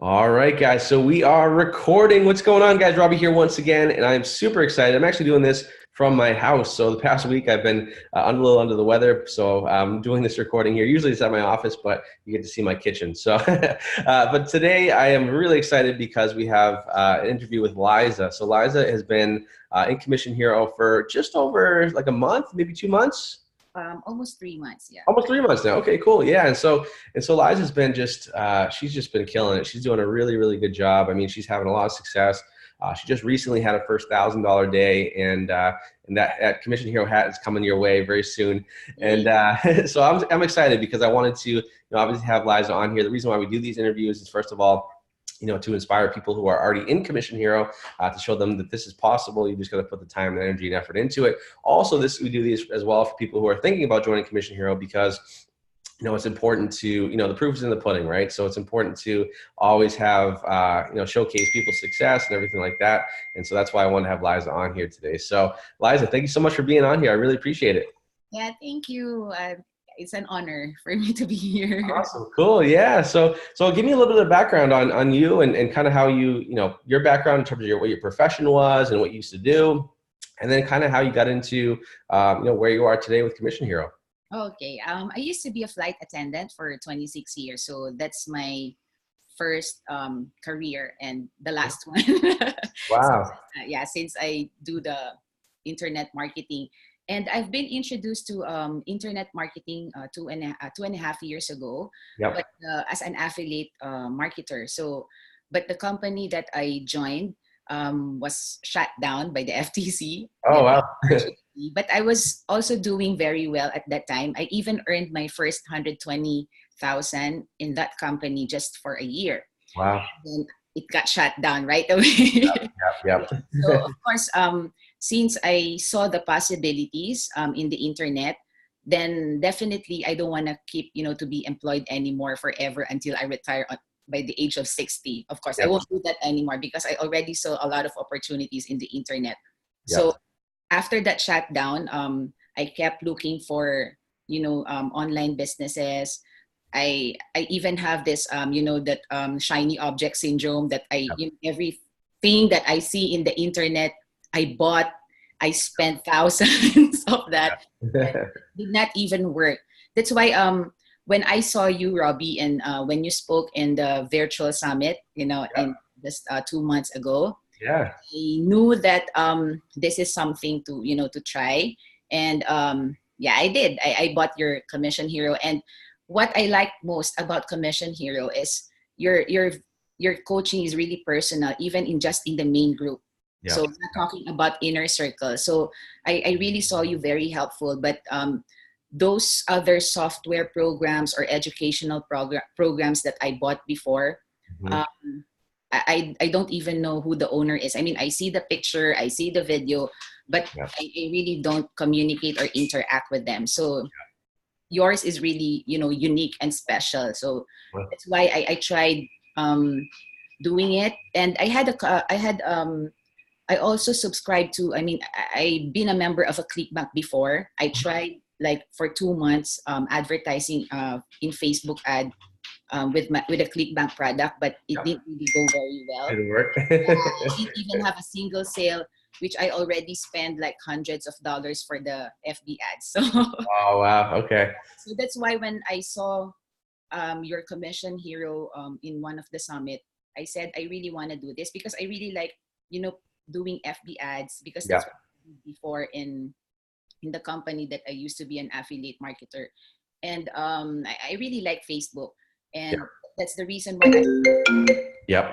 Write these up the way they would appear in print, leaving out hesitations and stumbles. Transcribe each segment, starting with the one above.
All right, guys. So we are recording. What's going on, guys? Robby here once again, and I'm super excited. I'm actually doing this from my house. So the past week I've been a little under the weather, so I'm doing this recording here. Usually it's at my office, but you get to see my kitchen. So, but today I am really excited because we have an interview with Liza. So Liza has been in Commission Hero for just over like a month, maybe 2 months. Almost 3 months, yeah. Almost 3 months now. Okay, cool. Yeah, and so Liza's been just she's just been killing it. She's doing a really really good job. I mean, she's having a lot of success. She just recently had her first $1,000 day, and that Commission Hero hat is coming your way very soon. And so I'm excited because I wanted to obviously have Liza on here. The reason why we do these interviews is first of all, to inspire people who are already in Commission Hero, to show them that this is possible. You just got to put the time and energy and effort into it. Also, we do these as well for people who are thinking about joining Commission Hero because it's important to, the proof is in the pudding, right? So it's important to always have, showcase people's success and everything like that. And so that's why I wanted to have Liza on here today. So Liza, thank you so much for being on here. I really appreciate it. Yeah, thank you. It's an honor for me to be here. Awesome. Cool. Yeah. So give me a little bit of background on you and kind of how your background in terms of what your profession was and what you used to do, and then kind of how you got into, where you are today with Commission Hero. Okay. I used to be a flight attendant for 26 years, so that's my first career and the last one. So, Wow. yeah, since I do the internet marketing, and I've been introduced to internet marketing 2.5 years ago, Yep. but as an affiliate marketer. So, but the company that I joined was shut down by the FTC. Oh, wow. Unfortunately. But I was also doing very well at that time. I even earned my first 120,000 in that company just for a year. Wow. Then it got shut down right away. Yep. So of course, since I saw the possibilities in the internet, then definitely I don't want to keep, to be employed anymore forever until I retire by the age of 60. Of course, I Yep. won't do that anymore because I already saw a lot of opportunities in the internet. Yep. So after that shutdown, I kept looking for, online businesses. I even have this, that shiny object syndrome that everything that I see in the internet, I bought, I spent thousands of that, and Yep. did not even work. That's why when I saw you, Robby, and when you spoke in the virtual summit, in just 2 months ago, Yeah. I knew that this is something to try, and yeah, I did. I bought your Commission Hero, and what I like most about Commission Hero is your coaching is really personal, even in just in the main group. So Yep. not talking about inner circle. So I really saw you very helpful, but those other software programs or educational programs that I bought before. Mhm. Um, I don't even know who the owner is. I mean, I see the picture, I see the video, but Yep. I really don't communicate or interact with them. So yours is really, unique and special. So Well, that's why I tried doing it. And I also subscribed to, I mean, I've been a member of a Clickbank before. I tried like for 2 months advertising in Facebook ad with a ClickBank product, but it yep. didn't really go very well. Didn't work. I didn't even have a single sale, which I already spent like hundreds of dollars for the FB ads. So, Oh, wow. Okay. so that's why when I saw your Commission Hero in one of the summit, I said I really want to do this because I really like, doing FB ads because Yeah. that's what I did before in the company that I used to be an affiliate marketer. And I really like Facebook. Yeah. And that's the reason why Yep.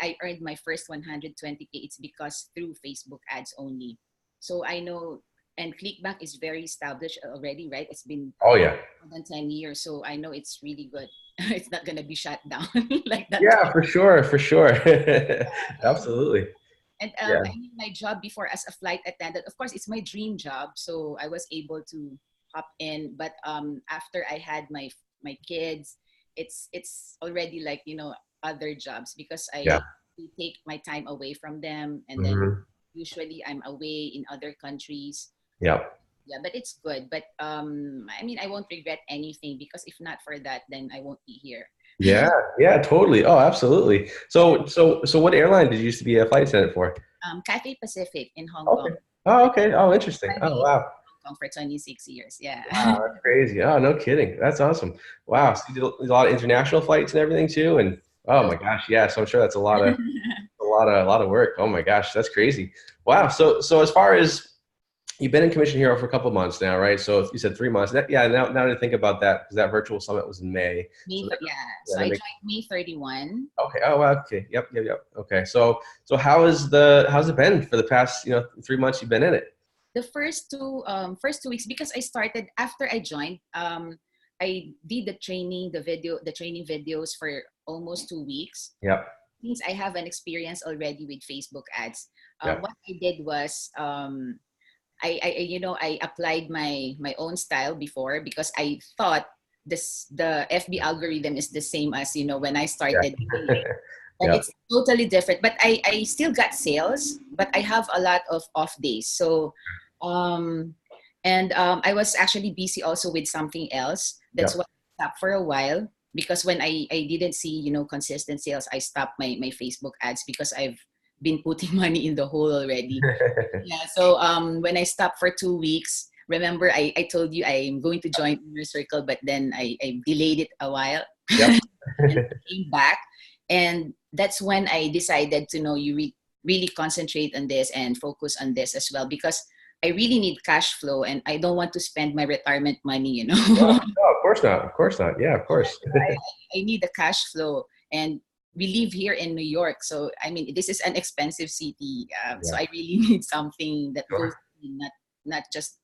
I earned my first 120K. It's because through Facebook ads only. So I know, and Clickbank is very established already, right? It's been Oh, yeah. more than 10 years. So I know it's really good. It's not going to be shut down like that. Yeah, for sure. For sure. Absolutely. And Yeah. I mean, my job before as a flight attendant, of course, it's my dream job. So I was able to hop in. But after I had my kids, it's already like other jobs because Yeah. I take my time away from them, and then Hmm. usually I'm away in other countries. Yep. Yeah, but it's good. But I mean, I won't regret anything because if not for that, then I won't be here. Yeah, yeah, totally. Oh, absolutely. So what airline did you used to be a flight attendant for? Cathay Pacific in Hong Okay. Kong. Oh, okay. Oh, interesting. I've been Oh, in wow. Hong Kong for 26 years. Yeah. Wow, that's crazy. Oh, no kidding. That's awesome. Wow. So you did a lot of international flights and everything too, and oh my gosh, yeah. So I'm sure that's a lot of work. Oh my gosh, that's crazy. Wow. So as far as you've been in Commission Hero for a couple of months now, right? So you said 3 months. Yeah. Now to think about that, because that virtual summit was in May. So Yeah. yeah, So I that makes joined May 31. okay. Oh wow. Okay. Yep. Okay. So how's it been for the past 3 months you've been in it? The first 2 weeks, because I started after I joined. I did the training videos for almost 2 weeks. Yep. Since I have an experience already with Facebook ads, Yep. what I did was I applied my own style before, because I thought the FB algorithm is the same as when I Yeah. started doing it, but Yep. it's totally different. But I still got sales, but I have a lot of off days. So um I was actually busy also with something else. That's Yep. why I stopped for a while, because when I didn't see consistent sales, I stopped my Facebook ads, because I've been putting money in the hole already. Yeah. So when I stopped for 2 weeks, remember I told you I'm going to join Inner Circle, but then I delayed it a while Yep. and came back. And that's when I decided to know really concentrate on this and focus on this as well, because I really need cash flow and I don't want to spend my retirement money. No, of course not. Of course not. Yeah, of course. I need the cash flow. And we live here in New York. So, I mean, this is an expensive city. So Yeah. I really need something that goes, Sure. not just,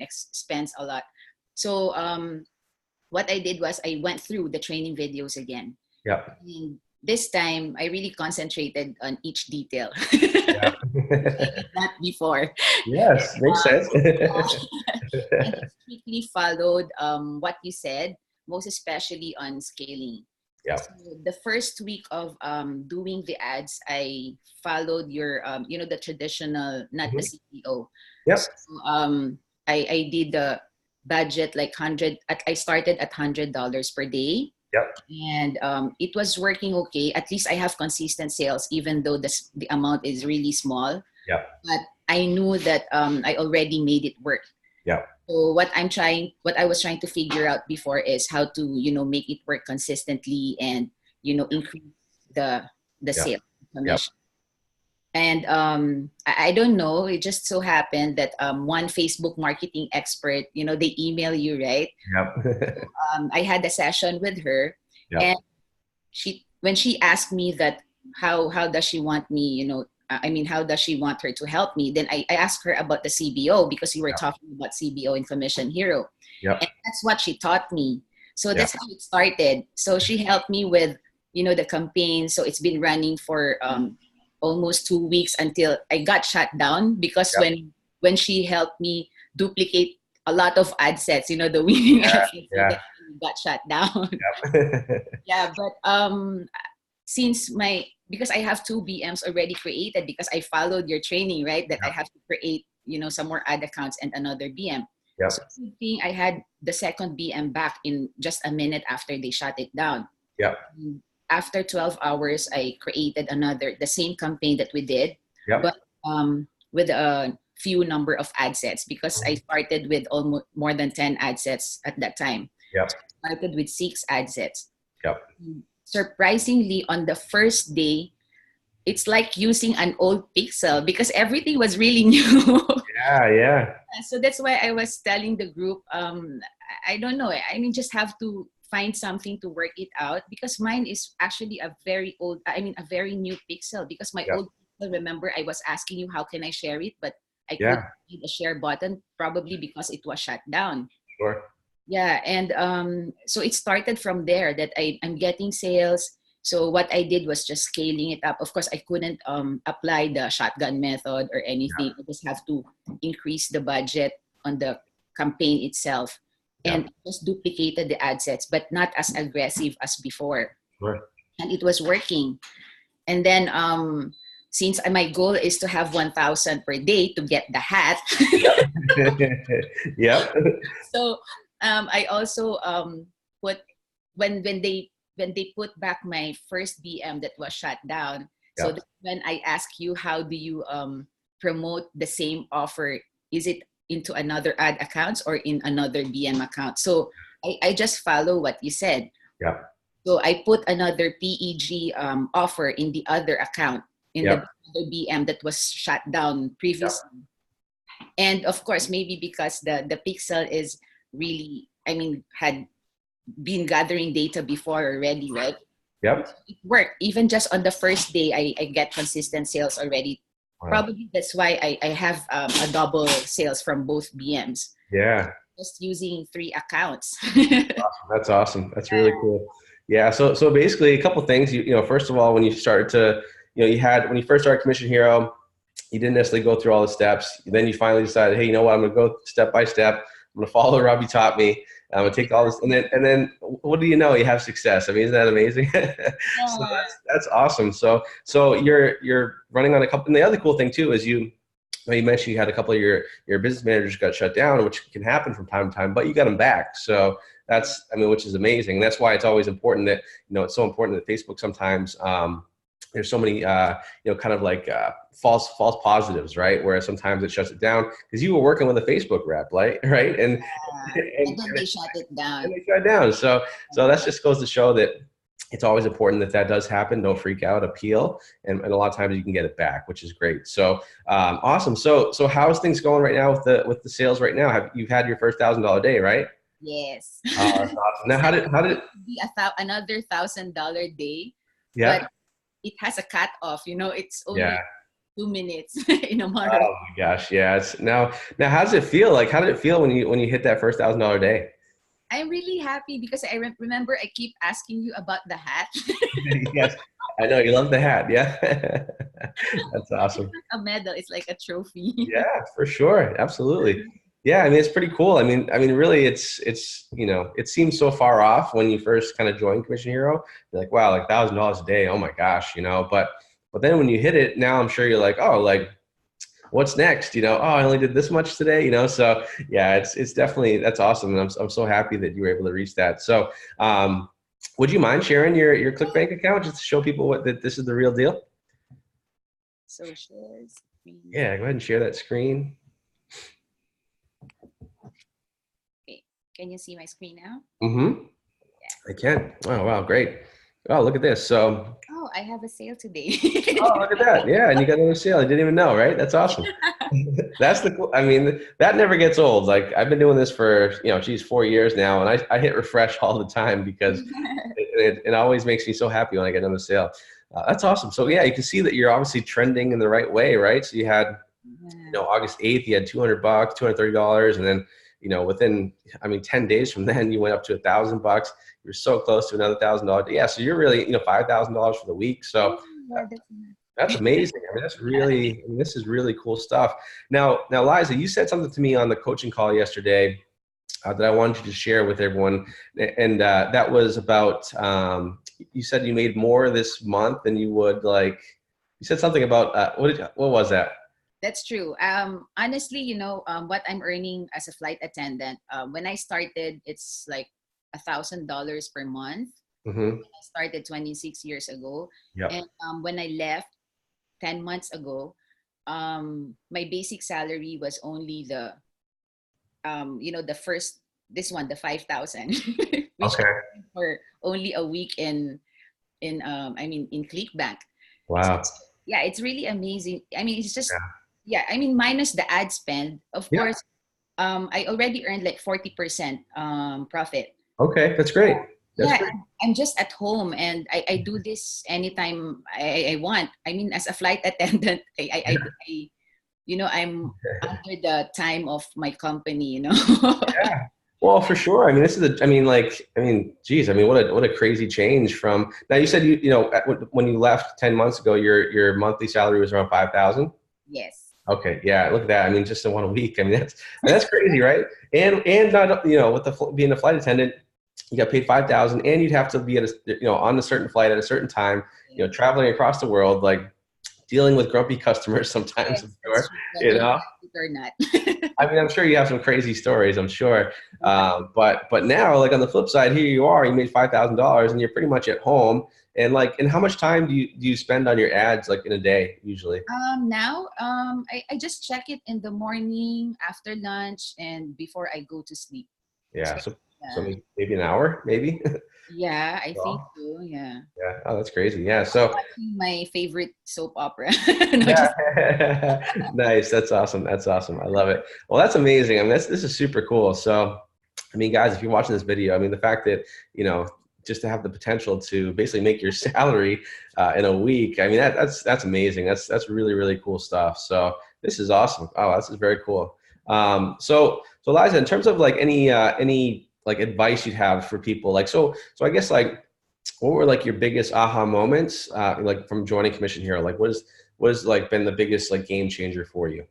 expense a lot. So what I did was I went through the training videos again. Yep. And this time I really concentrated on each detail. Yeah. Not before. Yes, makes sense. And I strictly followed what you said, most especially on scaling. Yep. So the first week of doing the ads, I followed your, the traditional, not the Mhm. CPO. Yep. So I did the budget like 100. I started at $100 per day, Yep. and it was working okay. At least I have consistent sales, even though the amount is really small. Yep. But I knew that I already made it work. Yep. So what I was trying to figure out before is how to make it work consistently, and increase the Yep. sale Yep. commission. And I don't know. It just so happened that one Facebook marketing expert, they email you, right? Yep. I had a session with her, and Yep. when she asked me that how does she want me, I mean, how does she want her to help me? Then I asked her about the CBO, because you were talking about CBO in Commission Hero, and Yep. that's what she taught me. So Yep. that's how it started. So she helped me with the campaign. So it's been running for almost 2 weeks until I got shut down, because Yep. when she helped me duplicate a lot of ad sets, the winning ad sets, so Yeah. that got shut down. Yep. Yeah, but since because I have two BMs already created, because I followed your training, right? That I have to create, some more ad accounts and another BM. So Yep. good thing I had the second BM back in just a minute after they shut it down. Yep. After 12 hours, I created the same campaign that we did, Yep. but with a few number of ad sets, because I started with almost more than 10 ad sets at that time. Yep. So I started with 6 ad sets. Yep. Surprisingly, on the first day, it's like using an old pixel, because everything was really new. Yeah. Yeah. So that's why I was telling the group, I don't know. I mean, just have to find something to work it out, because mine is actually a very old, I mean, a very new pixel, because my Yep. old pixel, remember, I was asking you, how can I share it? But I couldn't Yeah. hit a share button, probably because it was shut down. Sure. Yeah, and so it started from there that I'm getting sales. So what I did was just scaling it up. Of course, I couldn't apply the shotgun method or anything. I just have to increase the budget on the campaign itself, Yep. and just duplicated the ad sets, but not as aggressive as before. Sure. And it was working. And then since my goal is to have 1,000 per day to get the hat, Yep. Yep. so I also put when they put back my first BM that was shut down. So Yep. that's when I ask you, how do you promote the same offer? Is it into another ad accounts or in another BM account? So I just follow what you said. Yep. So I put another PEG offer in the other account, in the Yep. other BM that was shut down Yep. previously. And of course, maybe because the pixel is really, I mean, had been gathering data before already, right? Yep. It worked. Even just on the first day, I get consistent sales already. Wow. Probably that's why I have a double sales from both BMs. Yeah. Just using 3 accounts. That's awesome. That's really cool. Yeah. So basically, a couple things. First of all, when you started to, when you first started Commission Hero, you didn't necessarily go through all the steps. Then you finally decided, hey, you know what? I'm going to go step by step. I'm going to follow what Robby taught me. I'm going to take all this, and then what do you know? You have success. I mean, isn't that amazing? So Yeah. that's awesome. So you're running on a couple. And the other cool thing too is you mentioned you had a couple of your business managers got shut down, which can happen from time to time, but you got them back. So which is amazing. That's why it's always important that, it's so important that Facebook sometimes, there's so many, kind of like false positives, right? Where sometimes it shuts it down because you were working with a Facebook rep, right? Right. And then they shut it And down. they shut down. So that just goes to show that it's always important that does happen. Don't freak out, appeal. And a lot of times you can get it back, which is great. So awesome. So how's things going right now with the sales right now? You've had your first $1,000 day, right? Yes. That's awesome. Now, It's how like did, be another $1,000 day, yeah. but it has a cut off. It's Yeah. only 2 minutes in a matter of. Oh my gosh. Yeah. Now how does it feel? Like, how did it feel when you hit that first $1,000 day? I'm really happy because I remember I keep asking you about the hat. Yes. I know you love the hat. Yeah. That's It's awesome. not a medal, it's like a trophy. Yeah, for sure. Absolutely. Yeah, I mean it's pretty cool. I mean really it's it seems so far off when you first kind of join Commission Hero. You're like, wow, like $1,000 a day. Oh my gosh, but then when you hit it, now I'm sure you're like, oh, like what's next? Oh, I only did this much today, so yeah, it's definitely that's awesome. And I'm so happy that you were able to reach that. So would you mind sharing your Clickbank account just to show people that this is the real deal? So shares. Yeah, go ahead and share that screen. Okay. Can you see my screen now? Mm-hmm. I can. Oh, wow, great. Oh, look at this. So, Oh, I have a sale today. oh, look at that. Yeah, and you got another sale. I didn't even know, right? That's awesome. That's I mean, that never gets old. Like I've been doing this for, 4 years now, and I hit refresh all the time because it always makes me so happy when I get another sale. That's awesome. So yeah, you can see that you're obviously trending in the right way, right? So you had, August 8th, you had $200, $230, and then, within, 10 days from then, you went up to $1,000. You're so close to another $1,000. Yeah, so you're really, $5,000 for the week. So Yeah, that's amazing. I mean, this is really cool stuff. Now, Liza, you said something to me on the coaching call yesterday that I wanted you to share with everyone, and that was about. You said you made more this month than you would like. You said something about what was that? That's true. Honestly, what I'm earning as a flight attendant, when I started, it's like $1,000 per month. Mm-hmm. I started 26 years ago. Yep. And when I left 10 months ago, my basic salary was only the first, this one, the 5,000, which Okay. for only a week in Clickbank. Wow. Yeah, it's really amazing. I mean, it's just, Yeah. minus the ad spend, of Yeah. course, I already earned like 40% profit. Okay, that's great. That's Yeah, great. I'm just at home and I do this anytime I want. I mean, as a flight attendant, I'm under the time of my company. Yeah. Well, for sure. I mean, this is geez, I mean, what a crazy change from now. You said when you left 10 months ago, your monthly salary was around 5,000. Yes. Okay, yeah, look at that. I mean, just in 1 week. I mean, that's crazy, right? And not with being a flight attendant, you got paid 5,000, and you'd have to be at on a certain flight at a certain time. Traveling across the world, like dealing with grumpy customers sometimes. Yes, I'm sure. that's true. or not. I mean, I'm sure you have some crazy stories, I'm sure. But now, like on the flip side, here you are, you made $5,000 and you're pretty much at home. And like, and how much time do you spend on your ads like in a day usually? Now, I just check it in the morning, after lunch, and before I go to sleep. Yeah. So, So yeah, maybe an hour, maybe. yeah, I think Well, so. Yeah. yeah. Oh, that's crazy. Yeah. So Watching my favorite soap opera. No, just yeah. Nice. That's awesome. That's awesome. I love it. Well, that's amazing. I mean, this is super cool. So, I mean, guys, if you're watching this video, I mean, the fact that, you know, just to have the potential to basically make your salary in a week, I mean, that's amazing. That's really, really cool stuff. So this is awesome. Oh, this is very cool. So Liza, in terms of like any like advice you'd have for people, like, so I guess like, what were like your biggest aha moments, like from joining Commission Hero? Like, what has like been the biggest like game changer for you?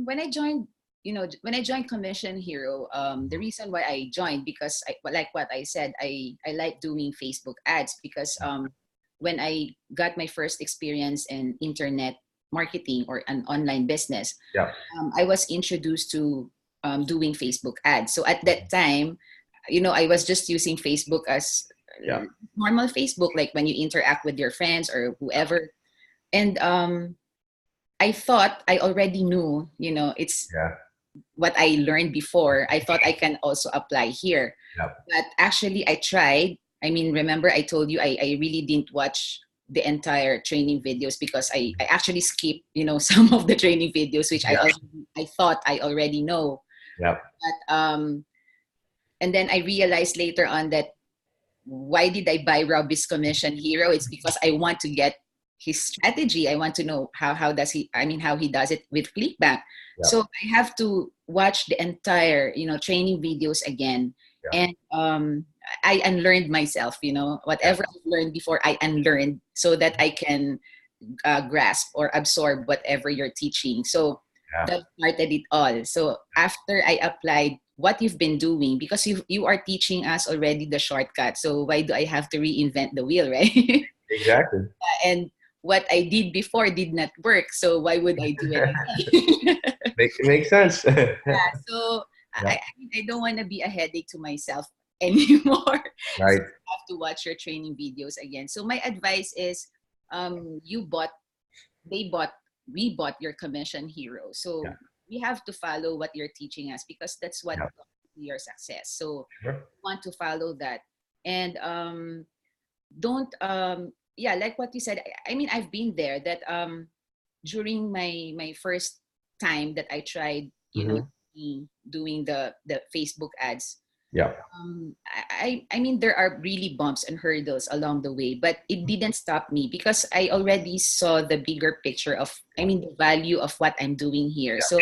when I joined, when I joined Commission Hero, the reason why I joined, because like what I said, I like doing Facebook ads because when I got my first experience in internet marketing or an online business, Yeah. I was introduced to doing Facebook ads. So at that time, I was just using Facebook as Yeah. normal Facebook, like when you interact with your friends or whoever. And I thought I already knew, it's Yeah. what I learned before. I thought I can also apply here. Yeah. But actually, I tried. I mean, remember I told you I really didn't watch the entire training videos because I actually skipped, some of the training videos, which Yeah. I thought I already know. Yeah. But and then I realized later on that why did I buy Robby's Commission Hero? It's because I want to get his strategy. I want to know how does he, I mean, how he does it with Clickbank. Yeah. So I have to watch the entire, training videos again. Yeah. And I unlearned myself, Yeah. whatever I learned before, I unlearned so that I can grasp or absorb whatever you're teaching. So Yeah. that started it all. So after I applied what you've been doing, because you are teaching us already the shortcut. So why do I have to reinvent the wheel, right? Exactly. And what I did before did not work. So why would I do it again? Makes sense. Yeah. So Yeah. I don't want to be a headache to myself anymore. So Right. you have to watch your training videos again. So my advice is, you bought, they bought, we bought your Commission Hero. So Yeah. we have to follow what you're teaching us because that's what Yeah. your success. So Sure. we want to follow that. And don't yeah, like what you said, I mean, I've been there that during my first time that I tried, Hmm. doing the Facebook ads. Yeah. I mean, there are really bumps and hurdles along the way, but it didn't stop me because I already saw the bigger picture of, I mean, the value of what I'm doing here. Yeah. So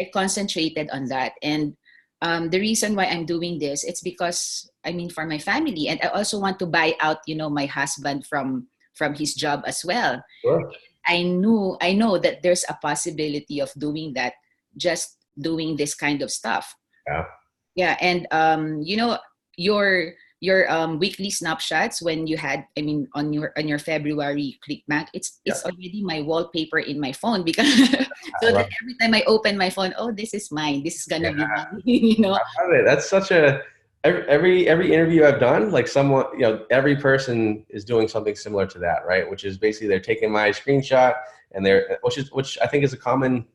I concentrated on that. And the reason why I'm doing this, it's because, I mean, for my family, and I also want to buy out, my husband from his job as well. Sure. I know that there's a possibility of doing that, just doing this kind of stuff. Yeah. Yeah, and your weekly snapshots when you had, I mean, on your February Clickbank, Yeah. it's already my wallpaper in my phone because so I love that every time I open my phone, oh, this is mine. This is Yeah. gonna be mine. You know. I love it. That's such a every interview I've done, like someone, every person is doing something similar to that, right? Which is basically they're taking my screenshot and which I think is a common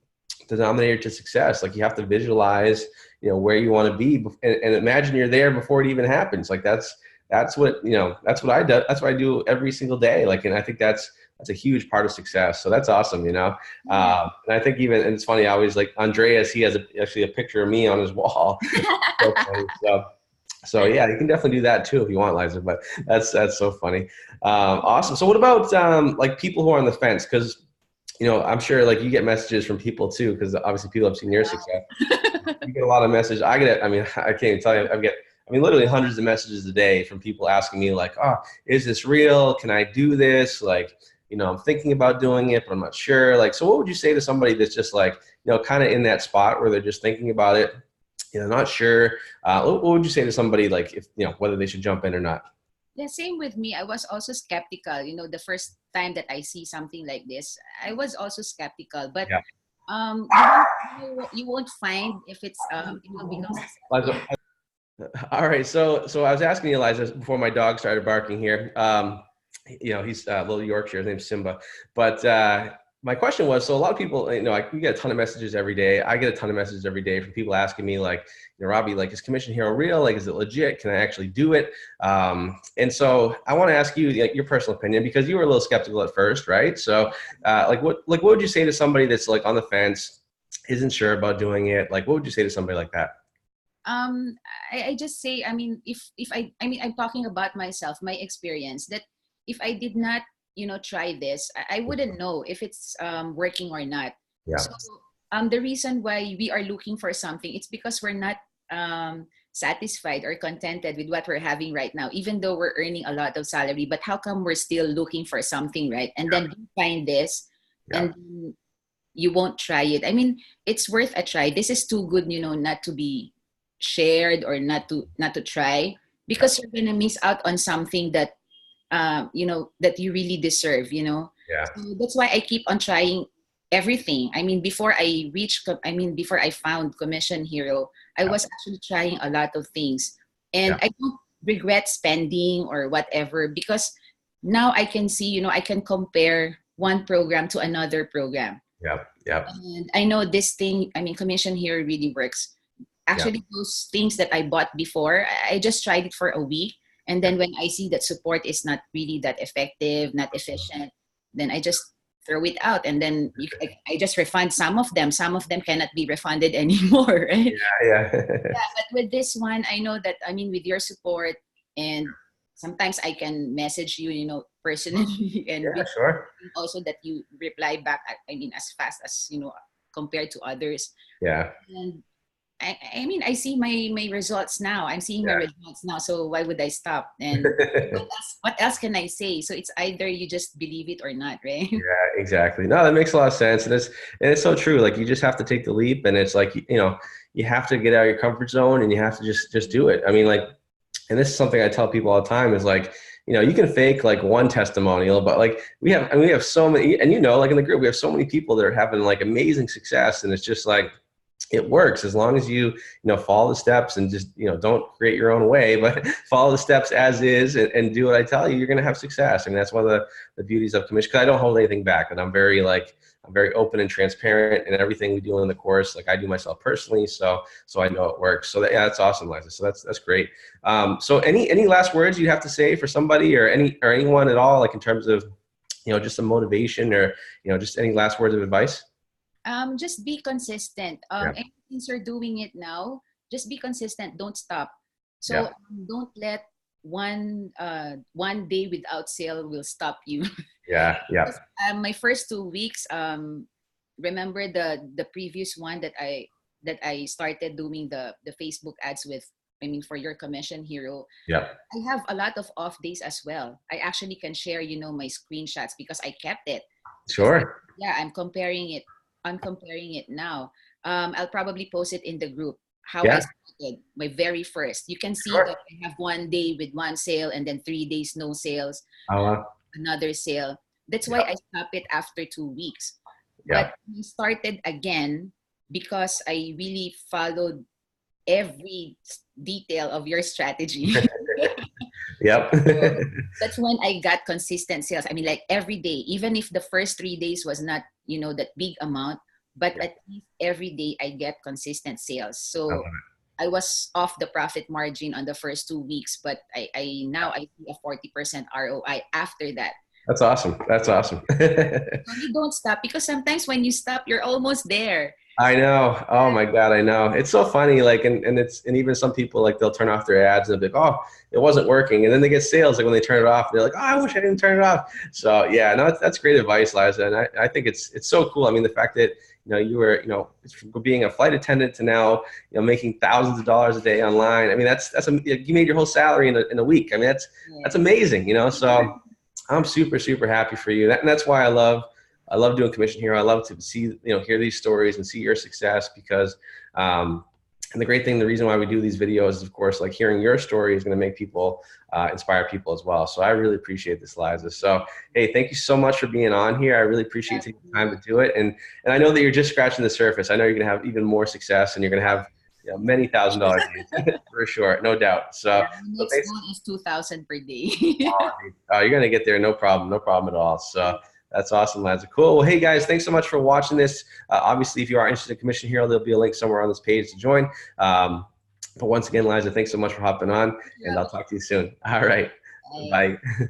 denominator to success. Like you have to visualize, where you want to be and imagine you're there before it even happens. Like that's what, that's what I do. That's what I do every single day. Like, and I think that's a huge part of success. So that's awesome. And I think even, and it's funny, I always like Andreas, he has actually a picture of me on his wall. So funny. So yeah, you can definitely do that too if you want, Liza. But that's so funny. Awesome. So what about like people who are on the fence? Because I'm sure like you get messages from people too, because obviously people have seen your success. You get a lot of messages. I get it. I mean, I can't even tell you. I mean, literally hundreds of messages a day from people asking me like, "Oh, is this real? Can I do this?" Like, I'm thinking about doing it, but I'm not sure. Like, so what would you say to somebody that's just like, kind of in that spot where they're just thinking about it, not sure? What would you say to somebody like if whether they should jump in or not? Yeah, same with me. I was also skeptical. The first time that I see something like this, I was also skeptical. But Yeah. You won't find if it will become Liza, successful. all right. So I was asking you, Eliza, before my dog started barking here. He's a little Yorkshire. His name's Simba. But my question was, so a lot of people, we get a ton of messages every day. I get a ton of messages every day from people asking me, like, Robby, like, is Commission Hero real? Like, is it legit? Can I actually do it? And so I want to ask you, like, your personal opinion, because you were a little skeptical at first, right? So, what would you say to somebody that's like on the fence, isn't sure about doing it? Like, what would you say to somebody like that? um I just say, I mean, if I'm talking about myself, my experience, that if I did not, try this, I wouldn't know if it's working or not. Yeah. So the reason why we are looking for something, it's because we're not satisfied or contented with what we're having right now, even though we're earning a lot of salary. But how come we're still looking for something, right? And then you find this, Yeah. and you won't try it. I mean, it's worth a try. This is too good, not to be shared, or not to try, Yeah. because you're gonna miss out on something that that you really deserve. Yeah. So that's why I keep on trying everything. I mean, before I found Commission Hero, I Yeah. was actually trying a lot of things, and Yeah. I don't regret spending or whatever, because now I can see, I can compare one program to another program. Yeah. Yeah. And I know this thing, I mean, Commission Hero really works. Yeah. Actually, those things that I bought before, I just tried it for a week. And then when I see that support is not really that effective, not efficient, then I just throw it out. And then I just refund some of them. Some of them cannot be refunded anymore, right? Yeah. Yeah. Yeah, but with this one, I know that, I mean, with your support, and sometimes I can message you, personally, and Yeah. with Sure. also that you reply back, I mean, as fast as, compared to others. Yeah. And I mean, I see my results now. I'm seeing my Yeah. results now. So why would I stop? And what else can I say? So it's either you just believe it or not, right? Yeah, exactly. No, that makes a lot of sense, and it's so true. Like, you just have to take the leap, and it's like, you have to get out of your comfort zone, and you have to just do it. I mean, like, and this is something I tell people all the time, is like, you can fake like one testimonial, but like we have so many, and like in the group we have so many people that are having like amazing success, and it's just like, it works as long as you follow the steps, and just don't create your own way, but follow the steps as is, and do what I tell you. You're going to have success. I mean, that's one of the beauties of commission, because I don't hold anything back, and I'm very open and transparent in everything we do in the course. Like, I do myself personally, so I know it works. So yeah, that's awesome, Liza. So that's great. So any last words you have to say for somebody, or anyone at all, like in terms of just some motivation, or just any last words of advice? Just be consistent. Yeah. And since you're doing it now, just be consistent. Don't stop. So Yeah. don't let one day without sale will stop you. Yeah. Yeah. Because, my first 2 weeks, remember the previous one that I started doing the Facebook ads with. I mean, for your Commission Hero, Yeah. I have a lot of off days as well. I actually can share, my screenshots, because I kept it. Because Sure. yeah, I'm comparing it now. I'll probably post it in the group. How I Yeah. started my very first. You can see Sure. that I have one day with one sale, and then 3 days no sales, Uh, another sale. That's why yeah. I stopped it after 2 weeks. Yeah. But I started again because I really followed every detail of your strategy. Yep. So that's when I got consistent sales. I mean, like every day, even if the first 3 days was not, that big amount, but Yeah. at least every day I get consistent sales. I So love I was off the profit margin on the first 2 weeks, but I it. now I see a 40% ROI after that. That's awesome. That's awesome. So you don't stop, because sometimes when you stop, you're almost there. I know. Oh my God, I know. It's so funny. Like, and even some people, like, they'll turn off their ads and they'll be like, oh, it wasn't working. And then they get sales. Like, when they turn it off, they're like, oh, I wish I didn't turn it off. So yeah, no, that's great advice, Liza. And I think it's so cool. I mean, the fact that, you were, it's from being a flight attendant to now, making thousands of dollars a day online. I mean, you made your whole salary in a week. I mean, that's Yeah. amazing, so I'm super, super happy for you. And that's why I love doing Commission Hero. I love to see, hear these stories and see your success, because, And the great thing, the reason why we do these videos is, of course, like hearing your story is going to make people, inspire people as well. So I really appreciate this, Liza. So, hey, thank you so much for being on here. I really appreciate taking the time to do it. And I know that you're just scratching the surface. I know you're going to have even more success, and you're going to have, you know, many $1,000 days for sure, no doubt. So, Yeah, the next thanks. goal is 2,000 per day. You're going to get there. No problem at all. So that's awesome, Liza. Cool. Well, hey guys, thanks so much for watching this. Obviously, if you are interested in Commission Hero, there'll be a link somewhere on this page to join. But once again, Liza, thanks so much for hopping on, and I'll talk to you soon. All right. Bye. Bye.